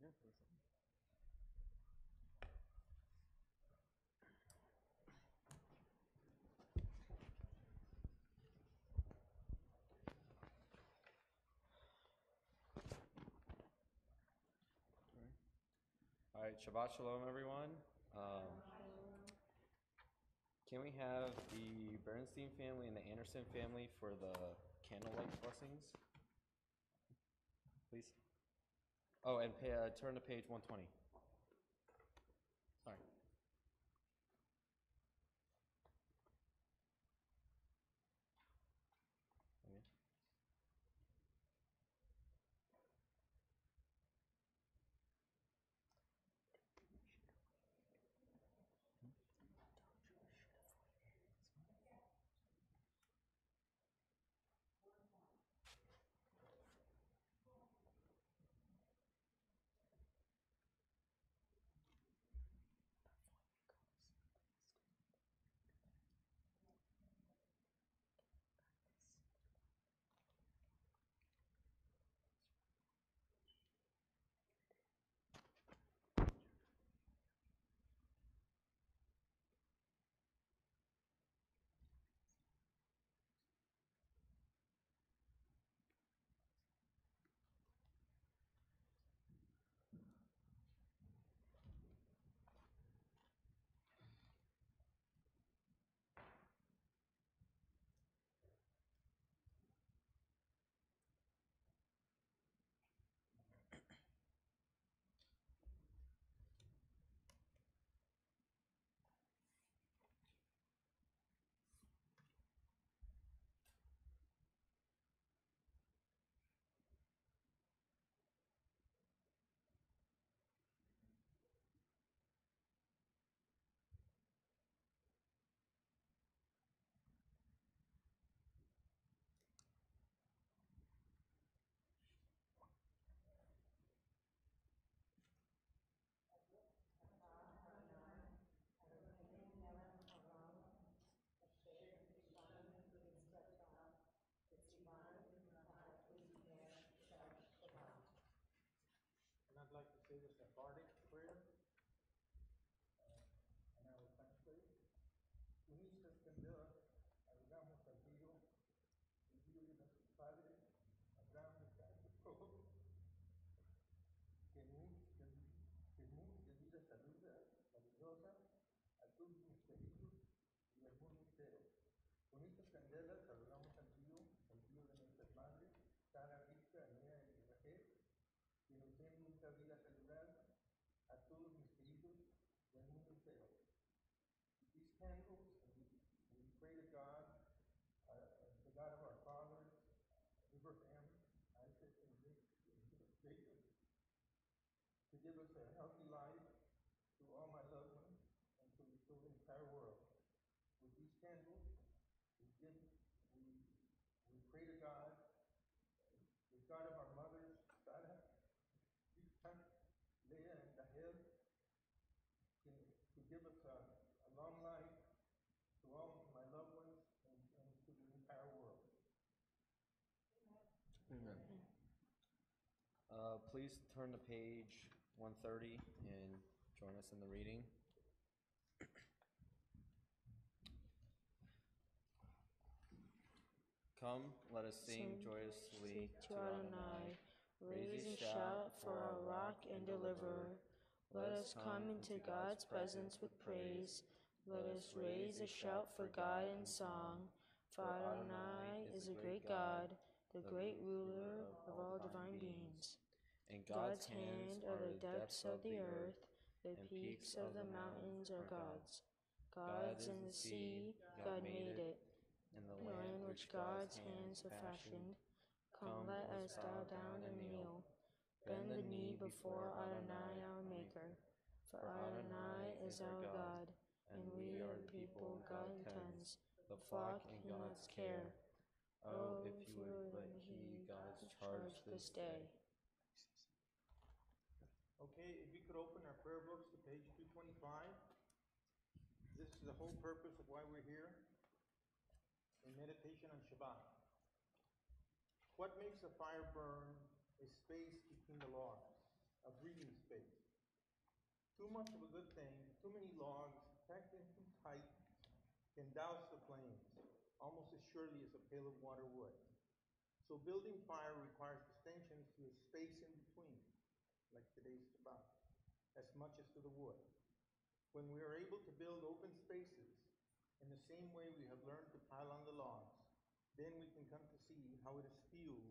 All right, Shabbat Shalom, everyone. Can we have the Bernstein family and the Anderson family for the candlelight blessings, please? Oh, and turn to page 120. Sorry. Okay. And I'd like to say the Sephardic prayer, and I will translate. Uniste Candela, hagamos contigo, el Dios de nuestros padres, Abraham, Isaac, Jacob, que de vida saludosa a todos mis queridos y al mundo entero. Con estas candelas saludamos al Dios de nuestras madres, Sara, Rivka, Anea y Rachel, que nos den mucha vida saludar a todos mis queridos y al mundo entero. These candles, we pray to God, the God of our fathers, Abraham, Isaac, and Jacob, to give us a healthy life to all my loved ones and to the entire world. With these candles, we pray to God, the God of our mothers, Sarah, Leah, and Rahel, to give us a long life to all my loved ones and to the entire world. Amen. Please turn to page 130 and join us in the reading. Come, let us sing joyously to Adonai. Raise a shout for our rock and deliverer. Let us come into God's presence with praise. Let us raise a shout for God in song. For Adonai is a great God, the great ruler of all divine beings. In God's hand are the depths of the earth, the peaks of the mountains are God's. God's in the sea, God made it, in the land which God's hands have fashioned. Come, let us bow down and kneel, bend the knee before Adonai our Maker. For Adonai is our God, and we are the people God intends, the flock in God's care. Oh, if you would but heed God's charge this day. Okay, if we could open our prayer books to page 225. This is the whole purpose of why we're here, in meditation on Shabbat. What makes a fire burn is space between the logs. a breathing space. Too much of a good thing, too many logs, packed in too tight, can douse the flames, almost as surely as a pail of water would. So building fire requires distinctions to the space in between, like today's Shabbat, as much as to the wood. When we are able to build open spaces in the same way we have learned to pile on the logs, then we can come to see how it is fuel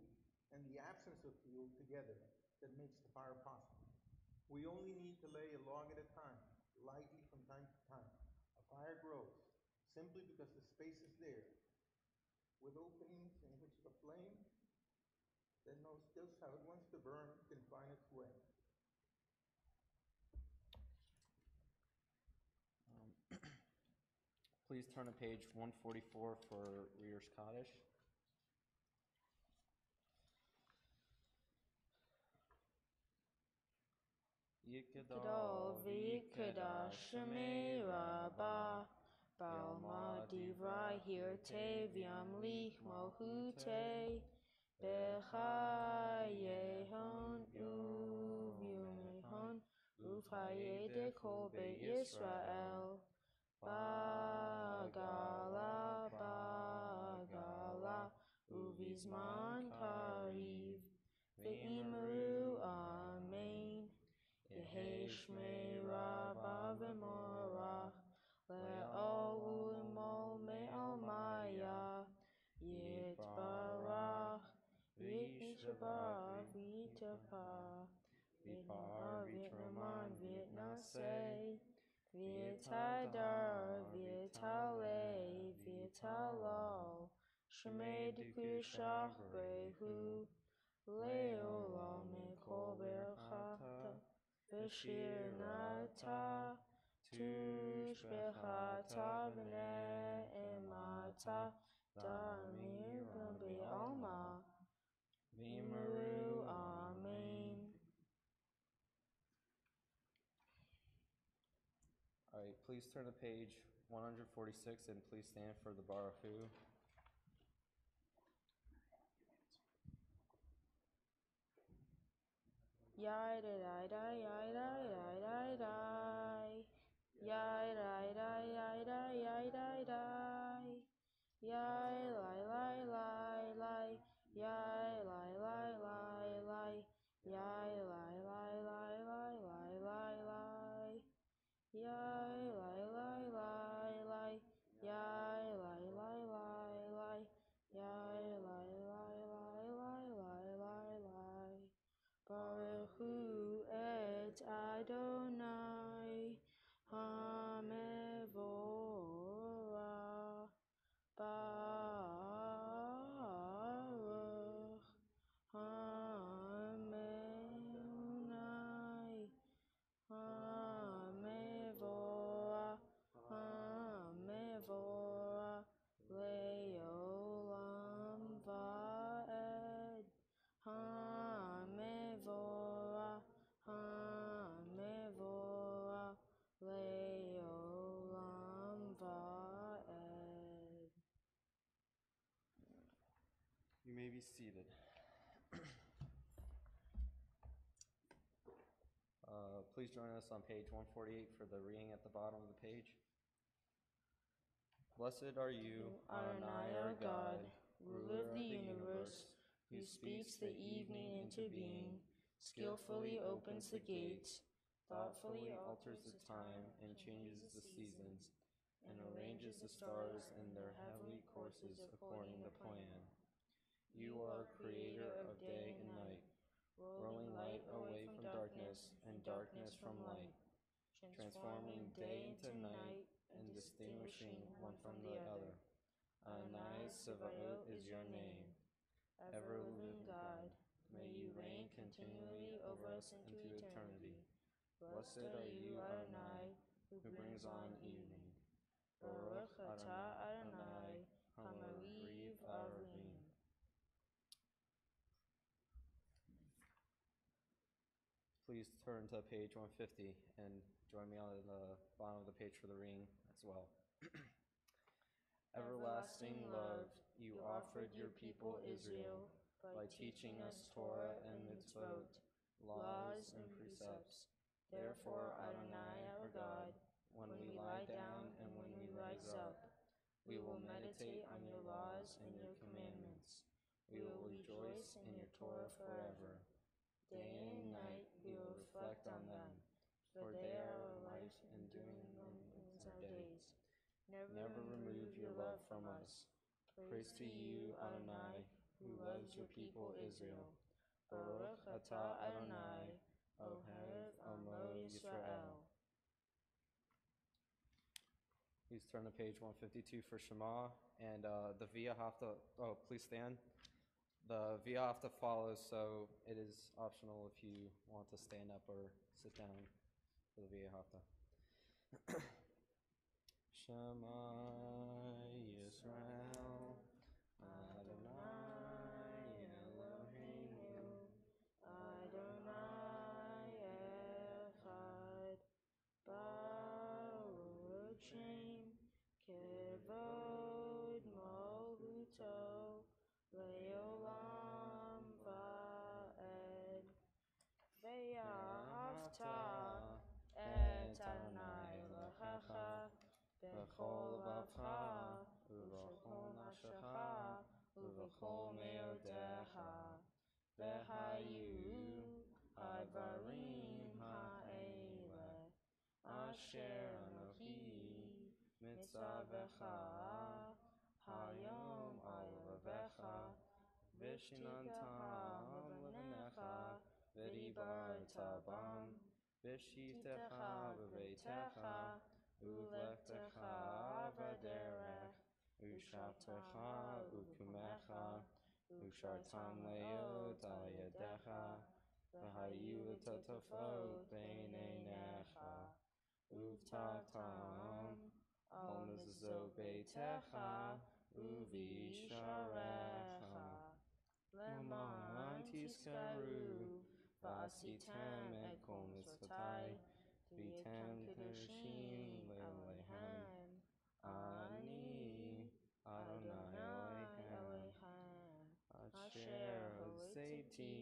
and the absence of fuel together that makes the fire possible. We only need to lay a log at a time, lightly from time to time. A fire grows simply because the space is there, with openings in which the flame that knows just how it wants to burn can find its way. Please turn to page 144 for Reader's Kaddish. Yikadal v'yikadash shemei rabah Balma divrei hirte v'yamlich mohute Bechayehon uvyumehon Ufhayede kol beit Yisrael Bagala Bagala Uvizman Kariv Ve'imru Amen Yehi Shmei Rabba V'morach Le'ol U'imol Me'al Maya Yitbarach V'yishabarach V'yitapah V'yitmar V'yitramon V'yitnaseh V'yitadar V'yitaleh V'yitalal Shemei Dikushach Behu Le'olam Ekol Berachata V'shir Nata Tushbechata V'ne'emata Damir Be'alma V'imru Amen. All right, please turn to page 146 and please stand for the Baruchu. Yai da da da yai da yai da da yai da da yai da yai da da yai lai lai lai lai yai lai lai lai lai yai lai lai lai lai lai lai lai yai lai lai lai lai yai lai lai lai lai yai lai lai lai lai lai lai lai Baruch Hu et Adonai Hamevorach Baruch Hameunai Hamevorach Hamevorach Le'olam va'ed Hamevorach Hamevorach Le'olam va'ed. You may be seated. Please join us on page 148 for the reading at the bottom of the page. Blessed are you, Adonai our God, ruler of the universe, who speaks the evening into being, skillfully opens the gates, thoughtfully alters the time and changes the seasons, and arranges the stars in their heavenly courses according to plan. You are creator of day and night, rolling light away from darkness and darkness from light, transforming day into night and distinguishing one from the other. Adonai Sevaot is your name, ever-living God. May you reign continually over us into eternity. Blessed are you, Adonai, who brings on evening. Baruch atah Adonai, hamariv avim. Please turn to page 150 and join me on the bottom of the page for the reading as well. Everlasting love, you offered your people Israel by teaching us Torah and mitzvot, laws, and precepts. Therefore, Adonai our God, when we lie down and when we rise up, we will meditate on your laws and your commandments. We will rejoice in your Torah forever. Day and night we will reflect on them, for they are our life, and doing them is our days. Never remove your love from us. Praise to you, Adonai, who loves your people Israel. Baruch atah Adonai, Ohev Amo Yisrael. Please turn to page 152 for Shema, and the Via Hafta, please stand. The Via Hafta follows, so it is optional if you want to stand up or sit down for the Via Hafta. Shema Yisrael, Adonai Eloheinu, Adonai Echad, Baruch Shem, Kevod Malchuto, Leolam Va'ed. Ve'ahavta et Adonai Elohecha bechol lavcha uvechol nafshecha uvechol meodecha. V'hayu hadarim ha'ele asher anochi mitzavecha hayom al levecha v'shinantam levanecha v'dibarta bam v'shitecha v'veitecha ulechtecha v'derech ushavtecha ukumecha ushartam leot al yadecha v'hayu l'totofot b'neinecha uvtachtam al mezuzot beitecha uvisharecha leman tizkaru v'asitem et kol mitzvotai v'yitem kedushim le'elohem ani Adonai Elohim asher hoseti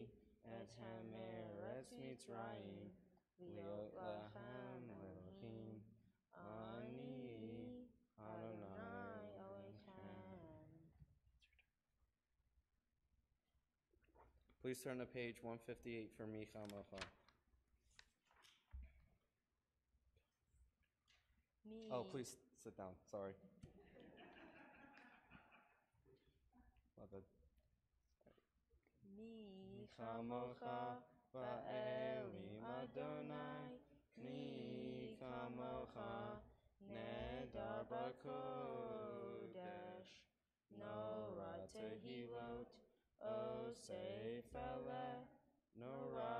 etchem eretz Mitzrayim liot lahem Elohim ani Adonai Elohim. Please turn to page 158 for Micha Mocha. Oh, please sit down. Sorry. Love it. Micha Mocha va'elim Adonai, Micha Mocha nedar b'kodesh, Nora tehilot, Osef eleh, Nora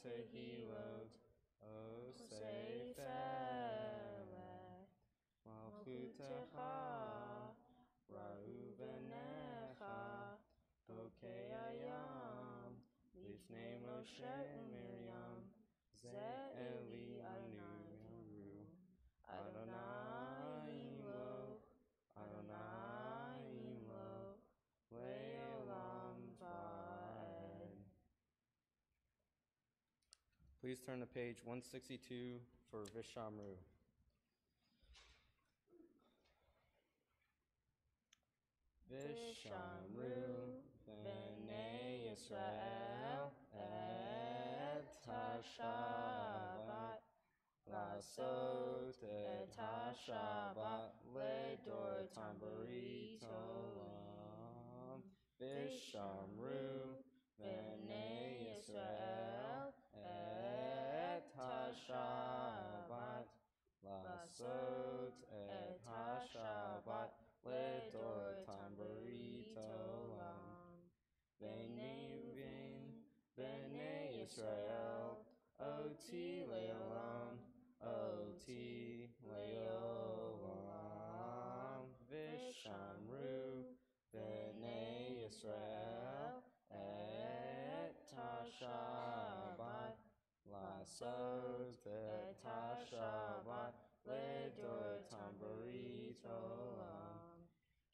tehilot, Osef eleh, Malchutecha, Ra'u v'necha, Bokei Hayam, Lifnei Moshe u'Miriam, Ze Eli Anu, Adonai Imloch, Adonai Imloch, Le'olam Va'ed. Please turn to page 162 for Vishamru. Vishamru b'nei Yisrael et ha-Shabbat, Lasot et ha-Shabbat ledortam b'rit olam. Vishamru b'nei Yisrael et ha-Shabbat, Lasot et ha-Shabbat ledortam b'rit olam. B'nei Reuven, b'nei Yisrael, oti leolam, oti leolam. Vishamru b'nei Yisrael et ha-Shabbat, Lasot et ha-Shabbat ledortam b'rit olam.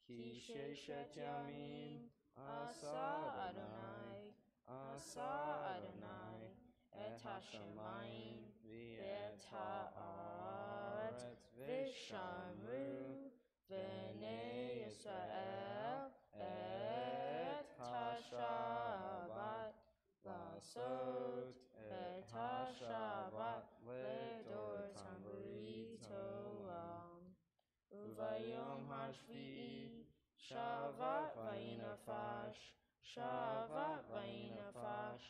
Ki sheshet yamim asa Adonai et hashamayim, v'et ha'aretz, v'shamru, v'nei Yisrael, et hashabat, lasot, et hashabat, ledortam b'ritolam. Uvayom hashvi'i, shavat vayinafash, shavat vayinafash,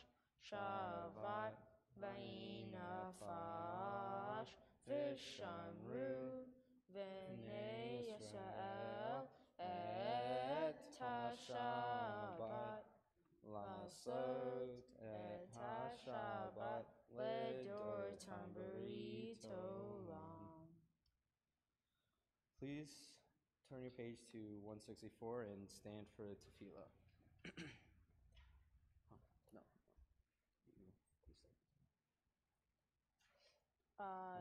shavat vayinafash, v'shamru, v'nei Yisrael, et hashabat, lasot, et hashabat, ledortam b'ritolam. Please turn your page to 164 and stand for tefillah. No.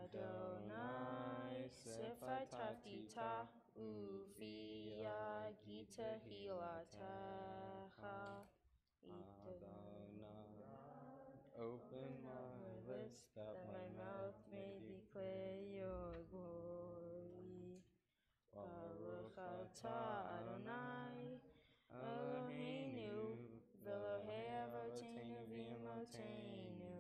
Adonai sefatavtita uvia gita hilatecha. Adonai, open my lips that my mouth may declare your glory. Baruch atah Adonai Eloheinu v'Elohei Avotenu v'Imoteinu,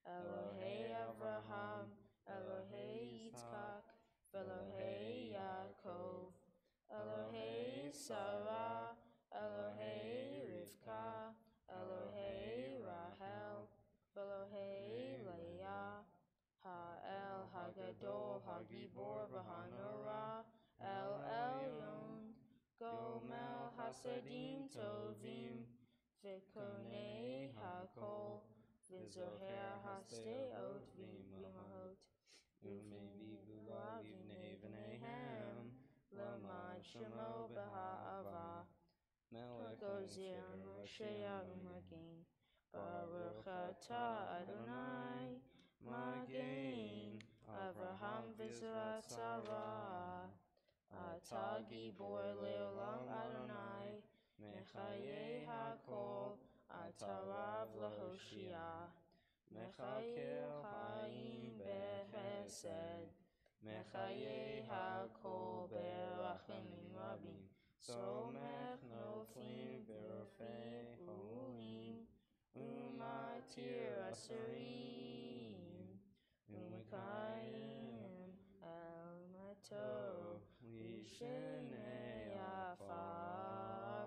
Elohei Avraham, Elohei Yitzchak, v'Elohei Yaakov, Elohei Sarah, Elohei Rivka, Elohei Rahel, v'Elohei Leah, Ha'el Hagadol Hagibor v'Hanora, El Elyon, Gomel Hasadim Tovim, V'Konei Hakol, V'Zoher Hasteot V'Imahot, Umevi Gula Livnei V'Nehem, Lamad Shemo B'Ha'ava, Melech Gozir Mosheya U'Magen, Baruch atah Adonai, Magen, Avraham v'Zrat Sarah, Atah Gibor Leolam Adonai, Mechayei Hakol, Atah Rav Lahoshia, Mechayei Chaim Behesed, Mechayei Hakol Berachemim Rabim, Somech Noflim Berofei Cholim, Umatir Asurim, Umekayim El Mato, Lishenei Afar,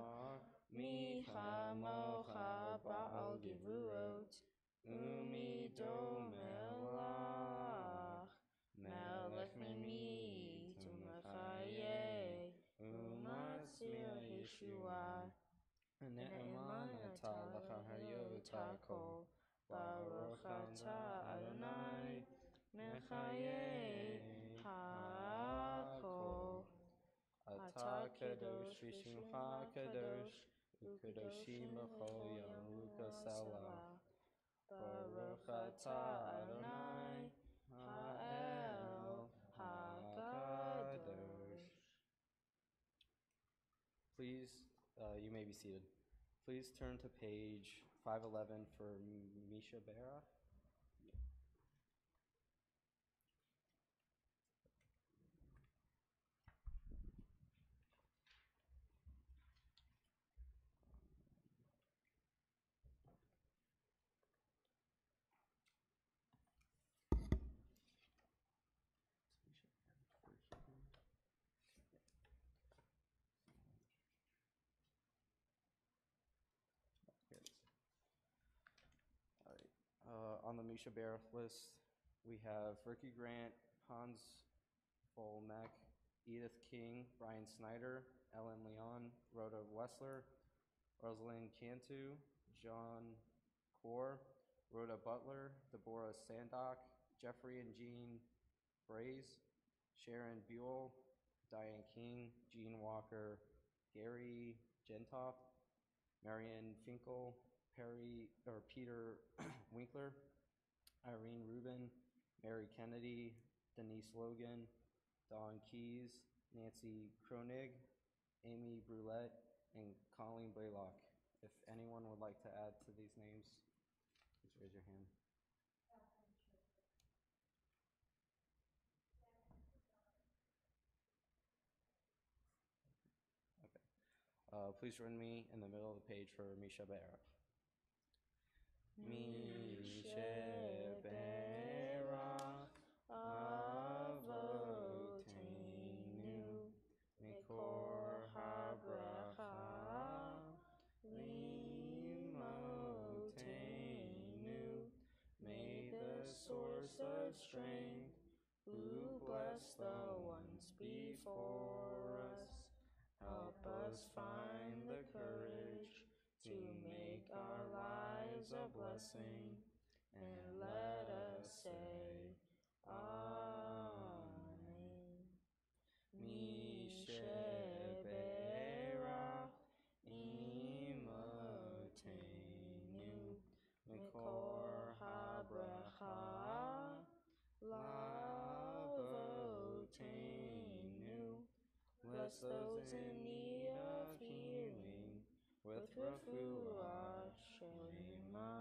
Michamocha Ba'al Gevurot, Umido Melach, Melech Memit, Umechayeh, Umatzir Yeshua, Ne'eman atah l'chayot hakol, Baruch atah Adonai, Mechayei Hakol. Atah kadosh v'shimcha kadosh, u'kadoshim b'chol yom u'kasela. Baruch atah Adonai, Ha'el HaKadosh. Please, you may be seated. Please turn to page 511 for Misha Bera. On the Misha Bear list, we have Ricky Grant, Hans Volmek, Edith King, Brian Snyder, Ellen Leon, Rhoda Wessler, Rosalind Cantu, John Kaur, Rhoda Butler, Deborah Sandock, Jeffrey and Jean Braze, Sharon Buell, Diane King, Jean Walker, Gary Gentoff, Marianne Finkel, Peter Winkler, Irene Rubin, Mary Kennedy, Denise Logan, Dawn Keys, Nancy Kronig, Amy Brulette, and Colleen Blaylock. If anyone would like to add to these names, please raise your hand. Please join me in the middle of the page for Misha Berach. Misha Berach Avoteinu Mikor HaBracha Limotenu. May the source of strength, who bless the ones before us, help us find the courage to make our lives a blessing, and let us say, Amen. Mishe Berach Imotenu Mikor HaBracha Lavotenu. Bless those in need of healing with refuah shlema,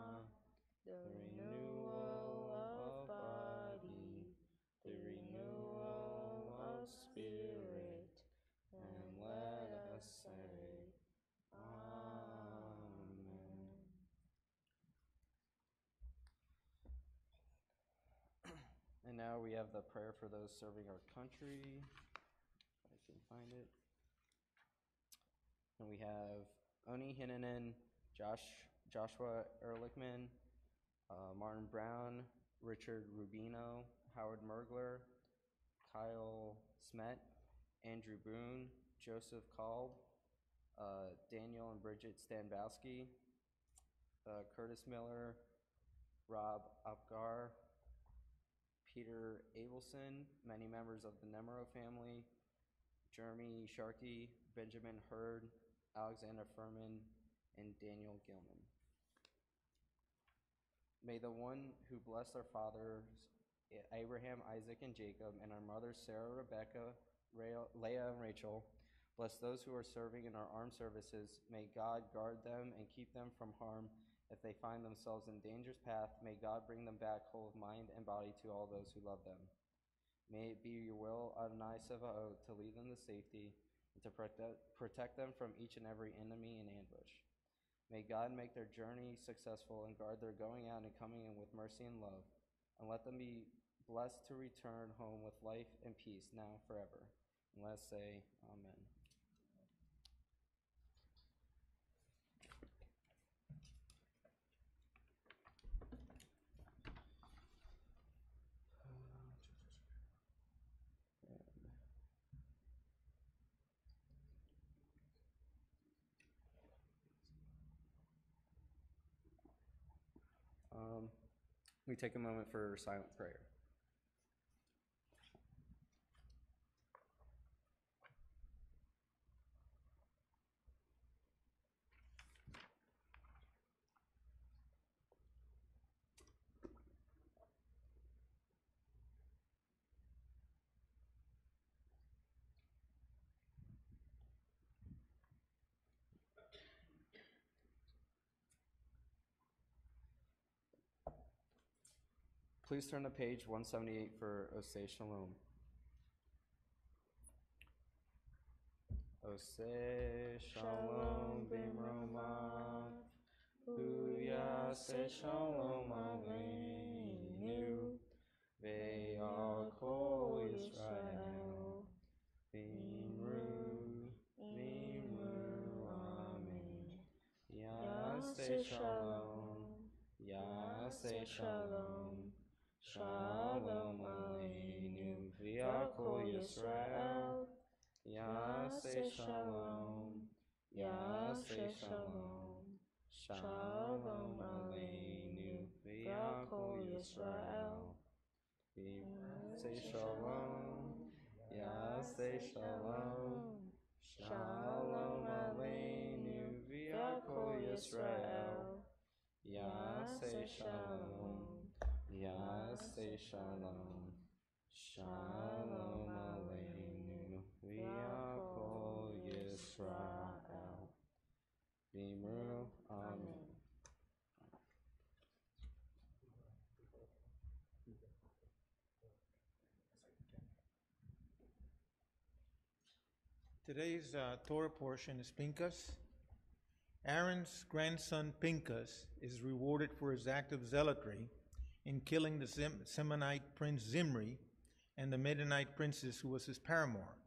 the renewal of body, the renewal of spirit, and let us say, Amen. And now we have the prayer for those serving our country. If I can find it. And we have Oni Hinnanen, Joshua Ehrlichman, Martin Brown, Richard Rubino, Howard Mergler, Kyle Smet, Andrew Boone, Joseph Kalb, Daniel and Bridget Stanbowski, Curtis Miller, Rob Apgar, Peter Abelson, many members of the Nemero family, Jeremy Sharkey, Benjamin Hurd, Alexander Furman, and Daniel Gilman. May the one who blessed our fathers, Abraham, Isaac, and Jacob, and our mothers, Sarah, Rebecca, Leah, and Rachel, bless those who are serving in our armed services. May God guard them and keep them from harm. If they find themselves in danger's path, may God bring them back whole of mind and body to all those who love them. May it be your will, Adonai Sevaot, to lead them to safety and to protect them from each and every enemy and ambush. May God make their journey successful and guard their going out and coming in with mercy and love, and let them be blessed to return home with life and peace now and forever. And let's say, Amen. We take a moment for silent prayer. Please turn to page 178 for Oseh Shalom. Oseh Shalom b'mromav, hu yaseh shalom aleinu, ve'al kol Yisrael, v'imru, amen. Yaseh shalom, yaseh shalom. Shalom aleinu v'al kol Yisrael. Yaseh shalom, yaseh shalom. Shalom aleinu v'al kol Yisrael. Yaseh shalom, yaseh shalom. Shalom aleinu v'al kol Yisrael. Yaseh shalom. Yaseh shalom, shalom aleinu v'al kol Yisrael. V'imru, amen. Today's Torah portion is Pinchas. Aaron's grandson Pinchas is rewarded for his act of zealotry in killing the Semonite prince Zimri and the Midianite princess who was his paramour.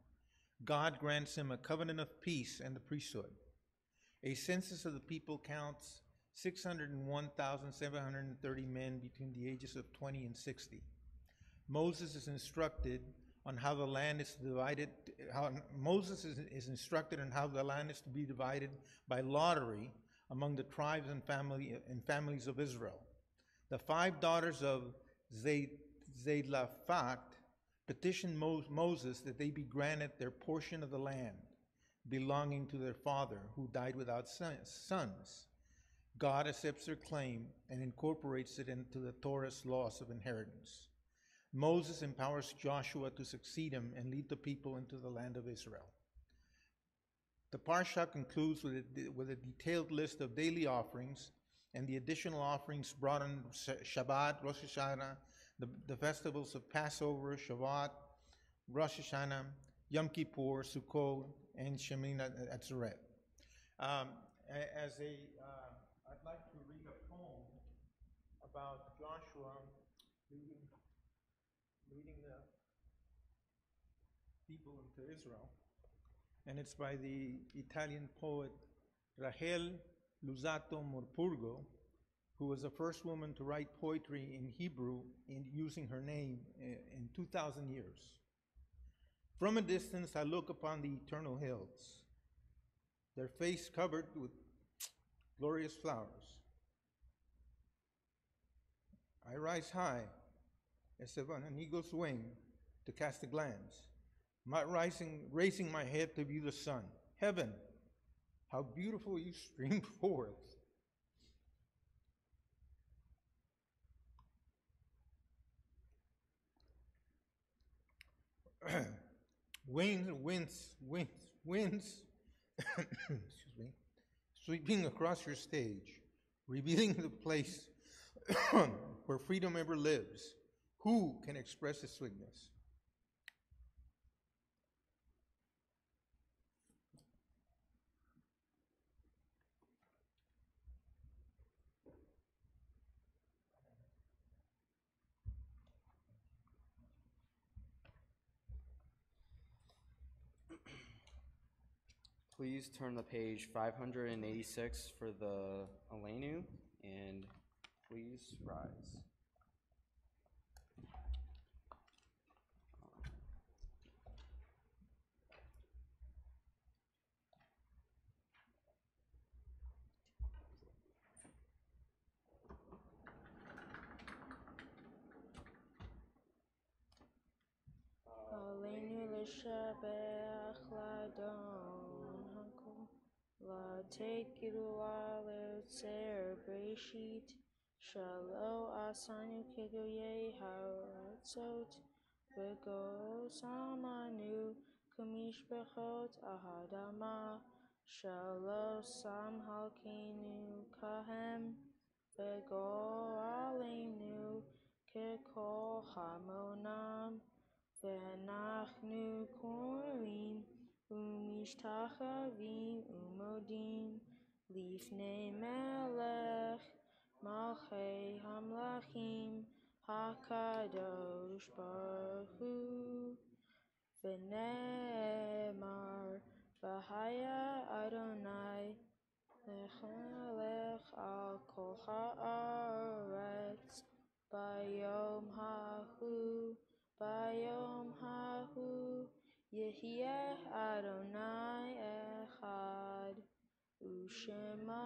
God grants him a covenant of peace and the priesthood. A census of the people counts 601,730 men between the ages of 20 and 60. Moses is instructed on how the land is divided. Moses is instructed on how the land is to be divided by lottery among the tribes and families of Israel. The 5 daughters of Zelophehad petitioned Moses that they be granted their portion of the land belonging to their father, who died without sons. God accepts their claim and incorporates it into the Torah's laws of inheritance. Moses empowers Joshua to succeed him and lead the people into the land of Israel. The Parsha concludes with a detailed list of daily offerings and the additional offerings brought on Shabbat, Rosh Hashanah, the festivals of Passover, Shabbat, Rosh Hashanah, Yom Kippur, Sukkot, and Shemin Atzeret. I'd like to read a poem about Joshua leading the people into Israel, and it's by the Italian poet Rahel Luzzatto Morpurgo, who was the first woman to write poetry in Hebrew using her name in 2,000 years. From a distance I look upon the eternal hills, their face covered with glorious flowers. I rise high as if on an eagle's wing to cast a glance, raising my head to view the sun. Heaven, how beautiful you stream forth. Winds, excuse me, sweeping across your stage, revealing the place where freedom ever lives. Who can express its sweetness? Please turn to page 586 for the Alenu, and please rise. Alenu l'shabach ladon hanko la tekiru l'otzer breshit shalo asanu kegoye haratzot v'go samanu kumishbechot ahadama shalo sam halkenu kahem v'go alenu kekol hamonam V'nachnu korim umishtachavim umodim lifnei melech malchei hamlachim hakadosh baruch hu v'ne'emar v'haya Adonai lechalech al kol haaretz bayom hahu Bayom hahu Yehieh Adonai echad Ushemo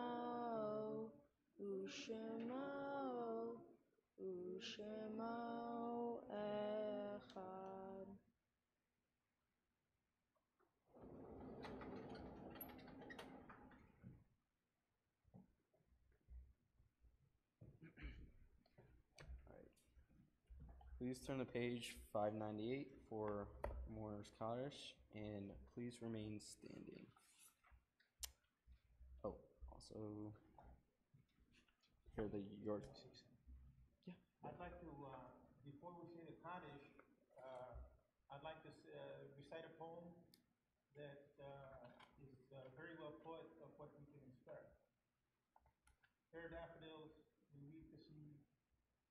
echad. Please turn to page 598 for Mourner's Kaddish, and please remain standing. Oh, also, here the York. Yeah. I'd like to, before we say the Kaddish, I'd like to recite a poem that is very well put of what we can expect. Fair daffodils, we weep to see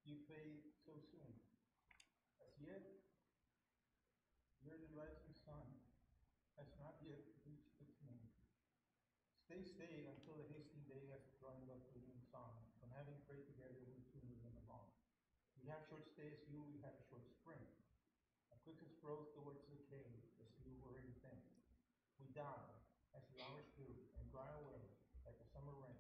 you fade so soon. As yet, the early rising sun has not yet reached its moon. Stay, stay until the hasty day has joined us to in song. From having prayed together, we too move in along. We have short stay as you, we have a short spring. A quickest growth towards decay, as you already think. We die, as the hours do, and dry away, like the summer rain,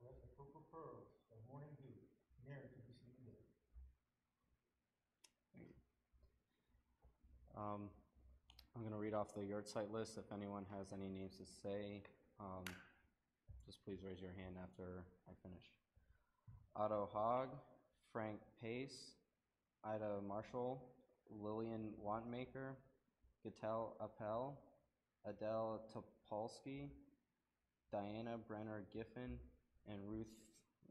or as the purple pearls of morning dew, near to the sleeping day. I'm going to read off the yard site list. If anyone has any names to say, just please raise your hand after I finish. Otto Hogg, Frank Pace, Ida Marshall, Lillian Wantmaker, Gatel Appel, Adele Topolsky, Diana Brenner Giffen, and Ruth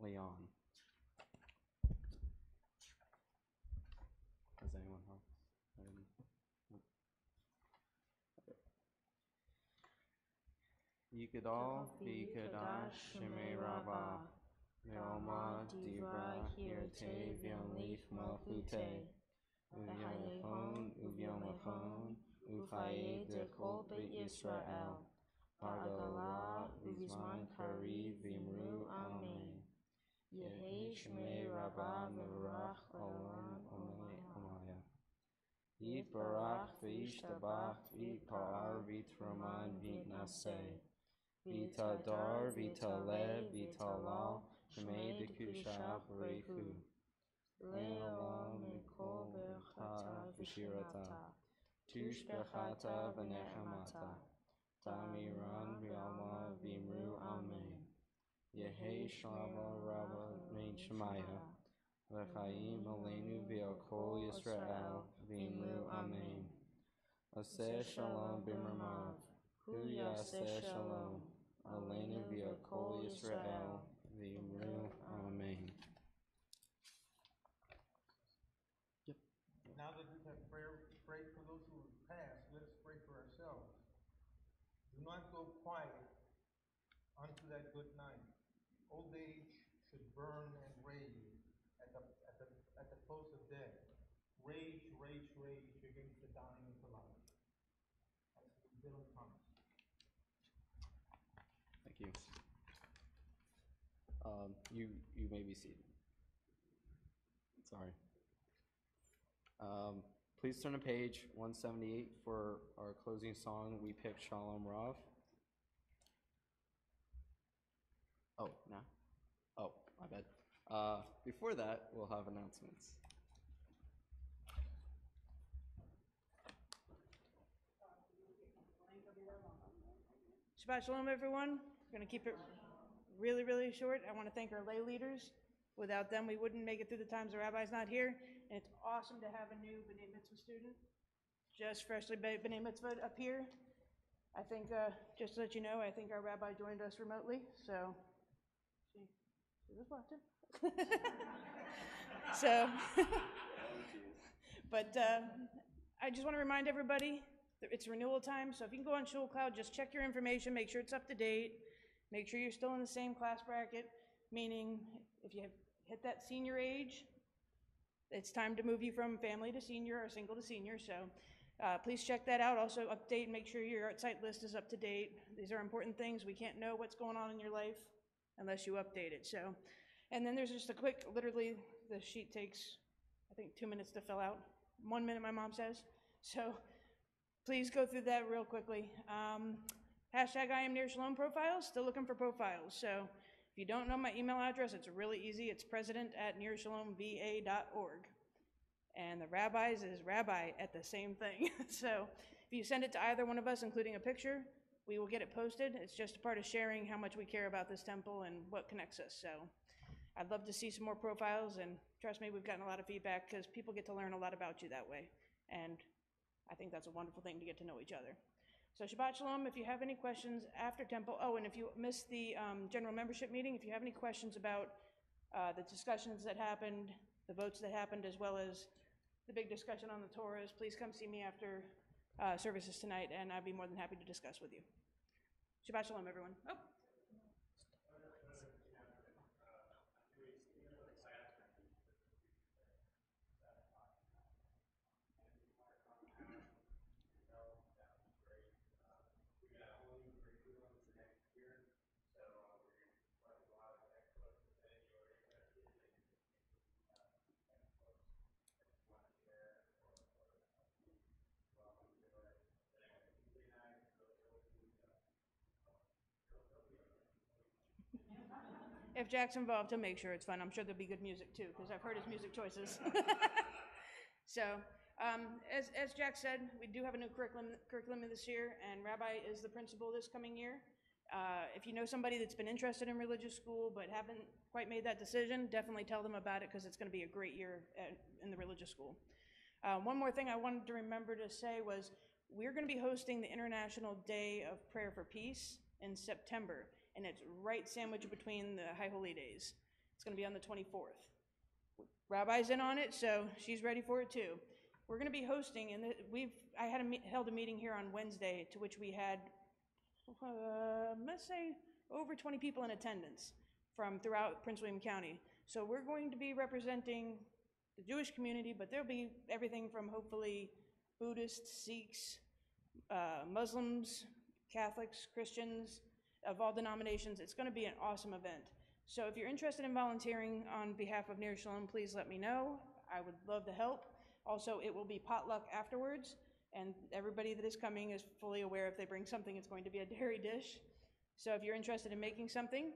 Leon. Does anyone else? Yikadal, Vikadash, Shemei Rabba, Meoma, Divra, Hirte, Vionleaf, Malchute, Uvyomachon, Uvyomachon, Ufaye de Kol Beit Yisrael, Pargala, Uvizman Kari, Vimru, Amen. Yehi Shemei Rabba, Merach, Olam, Omaya. Yit Barach, V'ishtabach, V'it Par, V'it Roman, V'it Naseh. Vita Dar, Vita Le, Vita La, Shemei de Kushach Rehu. Le'olam Mikol Berchata V'shirata, Tush Bechata V'nechamata, Tamiran V'alma V'imru Amen. Yehi Shlama Rabba Mein Shemaya, V'chaim Aleinu V'yakol Yisrael V'imru Amen. Aseh Shalom B'mermav, Hu Yaseh Shalom, Aleinu V'yakol Yisrael V'imru Amen. Now that we have prayed for those who have passed, let us pray for ourselves. Do not go quiet unto that good night. Old age should burn and rage at the close of death. Rage, rage, rage against the dying into life. That's Dylan Thomas. Thank you. You may be seated. Sorry. Please turn to page 178 for our closing song, We Pick Shalom Rav. Oh, no? Oh, my bad. Before that, we'll have announcements. Shabbat Shalom, everyone. We're going to keep it really, really short. I want to thank our lay leaders. Without them, we wouldn't make it through the times the rabbi's not here. And it's awesome to have a new B'nai Mitzvah student, just freshly B'nai Mitzvah up here. I think, just to let you know, I think our rabbi joined us remotely, so she was watching. So, but I just want to remind everybody that it's renewal time, so if you can go on Shul Cloud, just check your information, make sure it's up to date, make sure you're still in the same class bracket, meaning if you have hit that senior age, it's time to move you from family to senior or single to senior, so please check that out. Also update and make sure your site list is up to date. These are important things. We can't know what's going on in your life unless you update it. So, and then there's just a quick, literally the sheet takes, I think 2 minutes to fill out. 1 minute, my mom says. So please go through that real quickly. Hashtag I am Ner Shalom profiles, still looking for profiles. So if you don't know my email address, it's really easy. It's president@nershalomva.org. And the rabbis is rabbi at the same thing. So if you send it to either one of us, including a picture, we will get it posted. It's just a part of sharing how much we care about this temple and what connects us. So I'd love to see some more profiles, and trust me, we've gotten a lot of feedback because people get to learn a lot about you that way. And I think that's a wonderful thing to get to know each other. So Shabbat Shalom. If you have any questions after temple, and if you missed the general membership meeting, if you have any questions about the discussions that happened, the votes that happened, as well as the big discussion on the Torahs, please come see me after services tonight, and I'd be more than happy to discuss with you. Shabbat Shalom, everyone. Oh. If Jack's involved, he'll make sure it's fun. I'm sure there'll be good music too, because I've heard his music choices. So, as Jack said, we do have a new curriculum this year, and Rabbi is the principal this coming year. If you know somebody that's been interested in religious school but haven't quite made that decision, definitely tell them about it, because it's going to be a great year in the religious school. One more thing I wanted to remember to say was we're going to be hosting the International Day of Prayer for Peace in September, and it's right sandwiched between the High Holy Days. It's going to be on the 24th. Rabbi's in on it, so she's ready for it too. We're going to be hosting, and I held a meeting here on Wednesday to which we had, let's say, over 20 people in attendance from throughout Prince William County. So we're going to be representing the Jewish community, but there'll be everything from hopefully Buddhists, Sikhs, Muslims, Catholics, Christians, of all denominations. It's going to be an awesome event. So if you're interested in volunteering on behalf of Ner Shalom, please let me know. I would love to help. Also, it will be potluck afterwards, and everybody that is coming is fully aware if they bring something, it's going to be a dairy dish. So if you're interested in making something,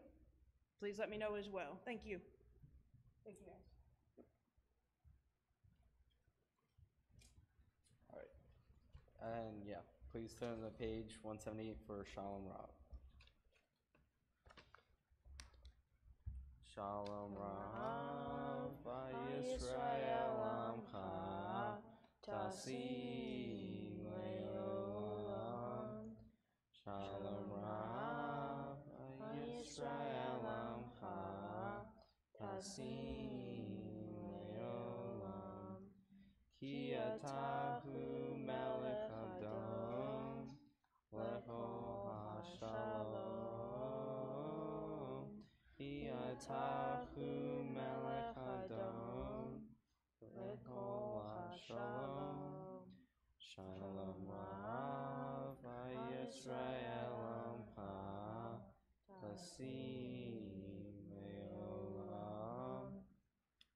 please let me know as well. Thank you. Thank you, guys. All right. And yeah, please turn to page 178 for Shalom Rav. Shalom Rav, Yisrael Amcha, Tasim Leolam. Shalom Rav, Yisrael Amcha, Tasim Leolam. Ki atahu melech Adom, lecho hashalom. Ki atahu melech Adom, lecho hashalom. Shalom Rav, Yisrael Amcha, Tasim Leolam.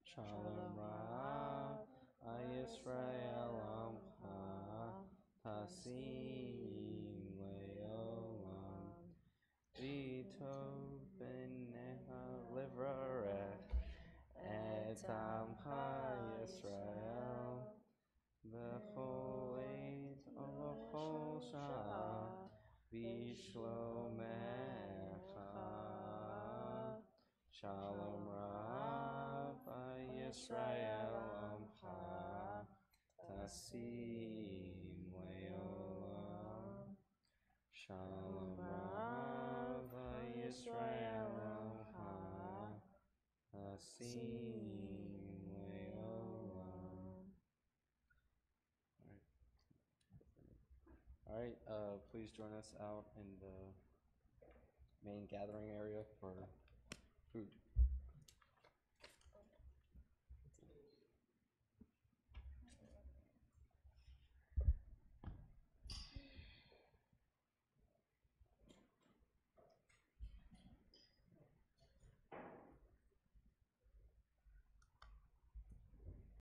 Shalom Rav, Yisrael Amcha, Tasim Leolam. V'tov b'necha livrarech et Amcha Yisrael b'chol eit u'b'chol sha'ah v'shlomecha. Shalom Rav, Yisrael Amcha, Tasim Leolam. Shalom Rav, Yisrael Amcha, Tasim Leolam. All right, please join us out in the main gathering area for food.